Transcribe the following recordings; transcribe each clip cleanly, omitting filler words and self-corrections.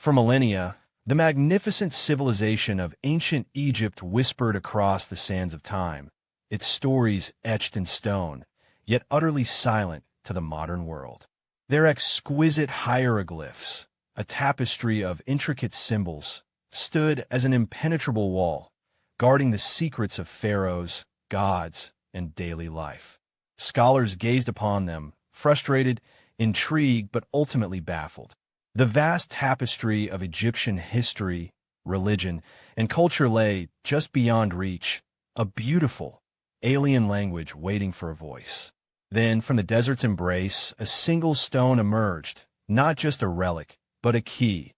For millennia, the magnificent civilization of ancient Egypt whispered across the sands of time, its stories etched in stone, yet utterly silent to the modern world. Their exquisite hieroglyphs, a tapestry of intricate symbols, stood as an impenetrable wall, guarding the secrets of pharaohs, gods, and daily life. Scholars gazed upon them, frustrated, intrigued, but ultimately baffled. The vast tapestry of Egyptian history, religion, and culture lay just beyond reach, a beautiful, alien language waiting for a voice. Then, from the desert's embrace, a single stone emerged, not just a relic, but a key,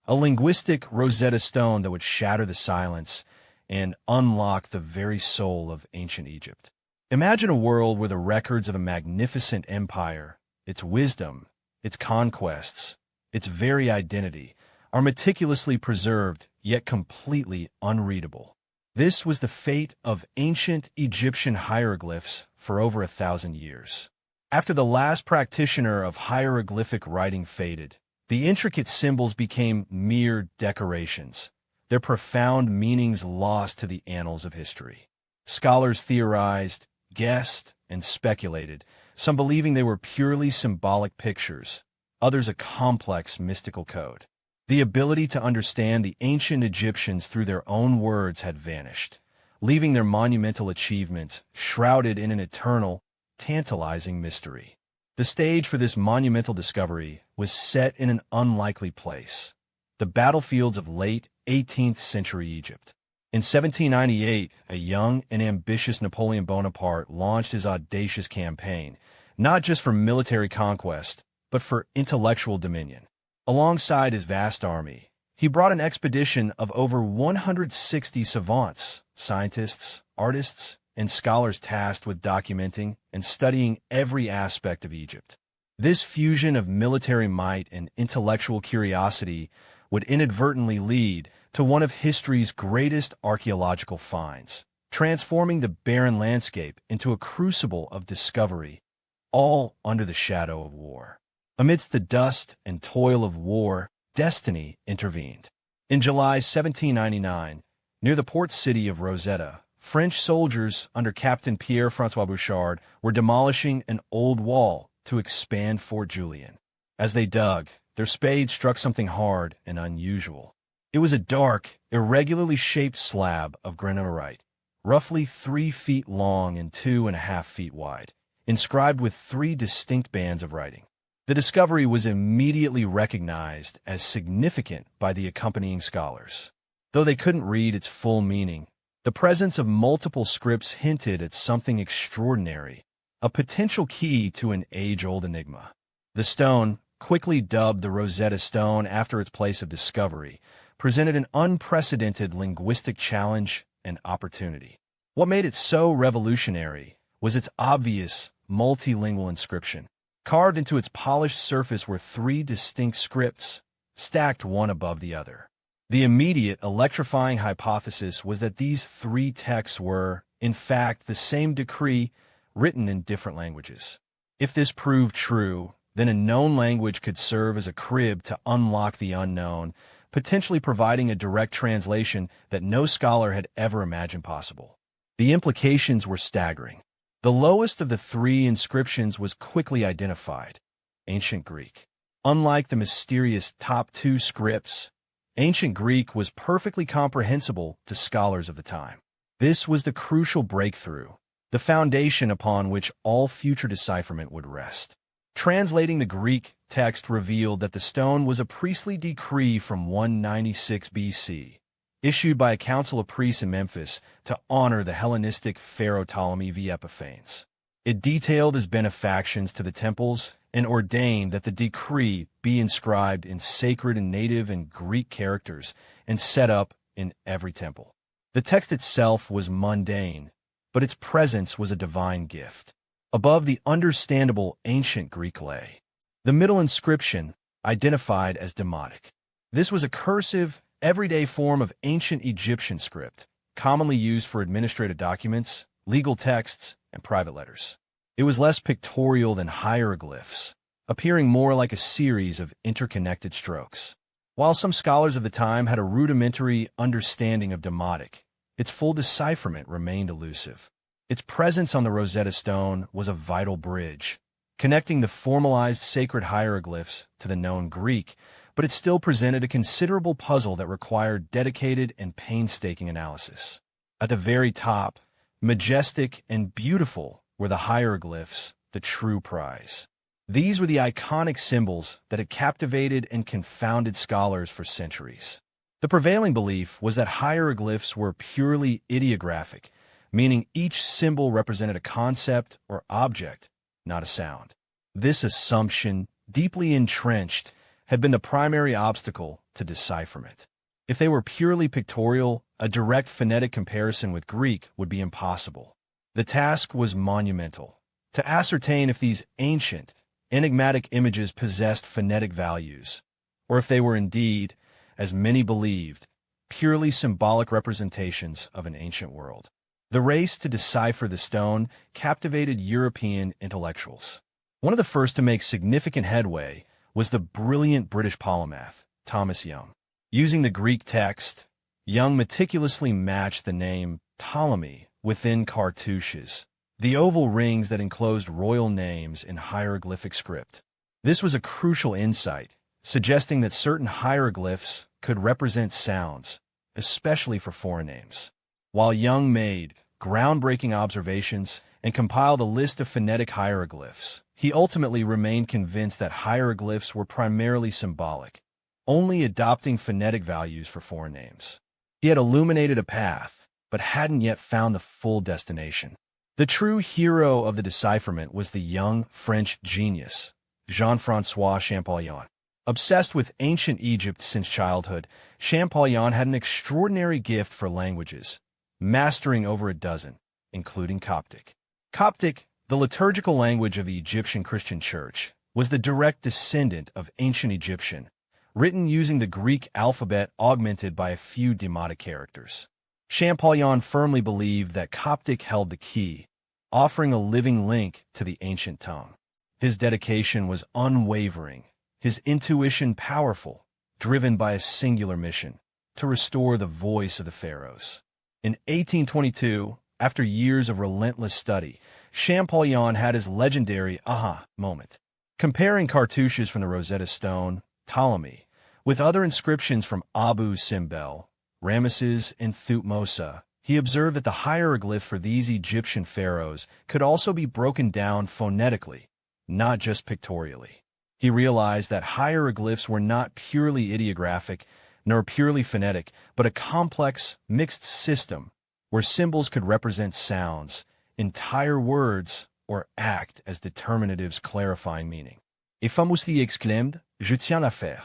a linguistic Rosetta Stone that would shatter the silence and unlock the very soul of ancient Egypt. Imagine a world where the records of a magnificent empire, its wisdom, its conquests, its very identity, are meticulously preserved, yet completely unreadable. This was the fate of ancient Egyptian hieroglyphs for over 1,000 years. After the last practitioner of hieroglyphic writing faded, the intricate symbols became mere decorations, their profound meanings lost to the annals of history. Scholars theorized, guessed, and speculated, some believing they were purely symbolic pictures, others a complex mystical code. The ability to understand the ancient Egyptians through their own words had vanished, leaving their monumental achievements shrouded in an eternal, tantalizing mystery. The stage for this monumental discovery was set in an unlikely place, the battlefields of late 18th century Egypt. In 1798, a young and ambitious Napoleon Bonaparte launched his audacious campaign, not just for military conquest, but for intellectual dominion. Alongside his vast army, he brought an expedition of over 160 savants, scientists, artists, and scholars tasked with documenting and studying every aspect of Egypt. This fusion of military might and intellectual curiosity would inadvertently lead to one of history's greatest archaeological finds, transforming the barren landscape into a crucible of discovery, all under the shadow of war. Amidst the dust and toil of war, destiny intervened. In July 1799, near the port city of Rosetta, French soldiers under Captain Pierre-François Bouchard were demolishing an old wall to expand Fort Julien. As they dug, their spades struck something hard and unusual. It was a dark, irregularly shaped slab of granite, roughly 3 feet long and 2.5 feet wide, inscribed with 3 distinct bands of writing. The discovery was immediately recognized as significant by the accompanying scholars. Though they couldn't read its full meaning, the presence of multiple scripts hinted at something extraordinary, a potential key to an age-old enigma. The stone, quickly dubbed the Rosetta Stone after its place of discovery, presented an unprecedented linguistic challenge and opportunity. What made it so revolutionary was its obvious multilingual inscription. Carved into its polished surface were 3 distinct scripts, stacked one above the other. The immediate, electrifying hypothesis was that these 3 texts were, in fact, the same decree written in different languages. If this proved true, then a known language could serve as a crib to unlock the unknown, potentially providing a direct translation that no scholar had ever imagined possible. The implications were staggering. The lowest of the 3 inscriptions was quickly identified: Ancient Greek. Unlike the mysterious top 2 scripts, Ancient Greek was perfectly comprehensible to scholars of the time. This was the crucial breakthrough, the foundation upon which all future decipherment would rest. Translating the Greek text revealed that the stone was a priestly decree from 196 BC, issued by a council of priests in Memphis to honor the Hellenistic pharaoh Ptolemy V. Epiphanes. It detailed his benefactions to the temples and ordained that the decree be inscribed in sacred and native and Greek characters and set up in every temple. The text itself was mundane, but its presence was a divine gift. Above the understandable ancient Greek lay the middle inscription, identified as demotic. This was a cursive, everyday form of ancient Egyptian script, commonly used for administrative documents, legal texts, and private letters. It was less pictorial than hieroglyphs, appearing more like a series of interconnected strokes. While some scholars of the time had a rudimentary understanding of demotic, its full decipherment remained elusive. Its presence on the Rosetta Stone was a vital bridge, connecting the formalized sacred hieroglyphs to the known Greek, but it still presented a considerable puzzle that required dedicated and painstaking analysis. At the very top, majestic and beautiful, were the hieroglyphs, the true prize. These were the iconic symbols that had captivated and confounded scholars for centuries. The prevailing belief was that hieroglyphs were purely ideographic, meaning each symbol represented a concept or object, not a sound. This assumption, deeply entrenched, had been the primary obstacle to decipherment. If they were purely pictorial, a direct phonetic comparison with Greek would be impossible. The task was monumental: to ascertain if these ancient, enigmatic images possessed phonetic values, or if they were indeed, as many believed, purely symbolic representations of an ancient world. The race to decipher the stone captivated European intellectuals. One of the first to make significant headway was the brilliant British polymath, Thomas Young. Using the Greek text, Young meticulously matched the name Ptolemy within cartouches, the oval rings that enclosed royal names in hieroglyphic script. This was a crucial insight, suggesting that certain hieroglyphs could represent sounds, especially for foreign names. While Young made groundbreaking observations and compiled a list of phonetic hieroglyphs, he ultimately remained convinced that hieroglyphs were primarily symbolic, only adopting phonetic values for foreign names. He had illuminated a path, but hadn't yet found the full destination. The true hero of the decipherment was the young French genius, Jean-François Champollion. Obsessed with ancient Egypt since childhood, Champollion had an extraordinary gift for languages, mastering over a dozen, including Coptic. Coptic, the liturgical language of the Egyptian Christian Church, was the direct descendant of ancient Egyptian, written using the Greek alphabet augmented by a few demotic characters. Champollion firmly believed that Coptic held the key, offering a living link to the ancient tongue. His dedication was unwavering, his intuition powerful, driven by a singular mission: to restore the voice of the pharaohs. In 1822, after years of relentless study, Champollion had his legendary aha moment. Comparing cartouches from the Rosetta Stone, Ptolemy, with other inscriptions from Abu Simbel, Ramesses, and Thutmose, he observed that the hieroglyphs for these Egyptian pharaohs could also be broken down phonetically, not just pictorially. He realized that hieroglyphs were not purely ideographic nor purely phonetic, but a complex, mixed system where symbols could represent sounds, entire words, or act as determinatives clarifying meaning. Et famously exclaimed, "Je tiens l'affaire."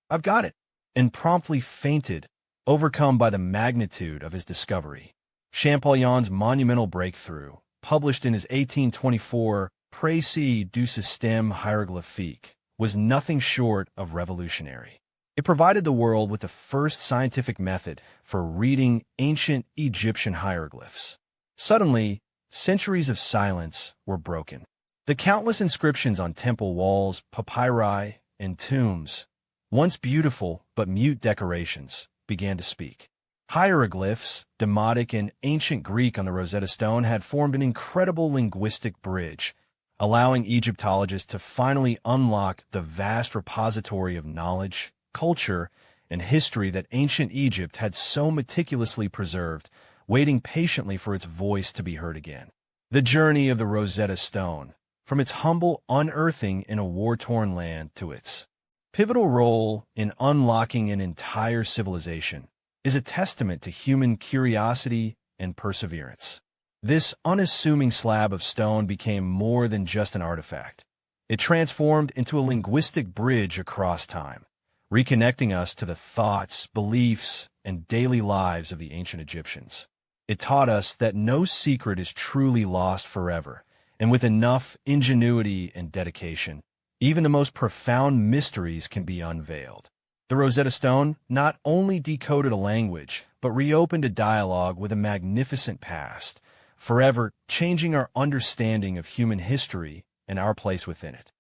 I've got it, and promptly fainted, overcome by the magnitude of his discovery. Champollion's monumental breakthrough, published in his 1824 Précis du système hiéroglyphique, was nothing short of revolutionary. It provided the world with the first scientific method for reading ancient Egyptian hieroglyphs. Suddenly, centuries of silence were broken. The countless inscriptions on temple walls, papyri, and tombs, once beautiful but mute decorations, began to speak. Hieroglyphs, demotic and ancient Greek on the Rosetta Stone, had formed an incredible linguistic bridge, allowing Egyptologists to finally unlock the vast repository of knowledge, culture, and history that ancient Egypt had so meticulously preserved, waiting patiently for its voice to be heard again. The journey of the Rosetta Stone, from its humble unearthing in a war-torn land to its pivotal role in unlocking an entire civilization, is a testament to human curiosity and perseverance. This unassuming slab of stone became more than just an artifact. It transformed into a linguistic bridge across time, reconnecting us to the thoughts, beliefs, and daily lives of the ancient Egyptians. It taught us that no secret is truly lost forever, and with enough ingenuity and dedication, even the most profound mysteries can be unveiled. The Rosetta Stone not only decoded a language, but reopened a dialogue with a magnificent past, forever changing our understanding of human history and our place within it.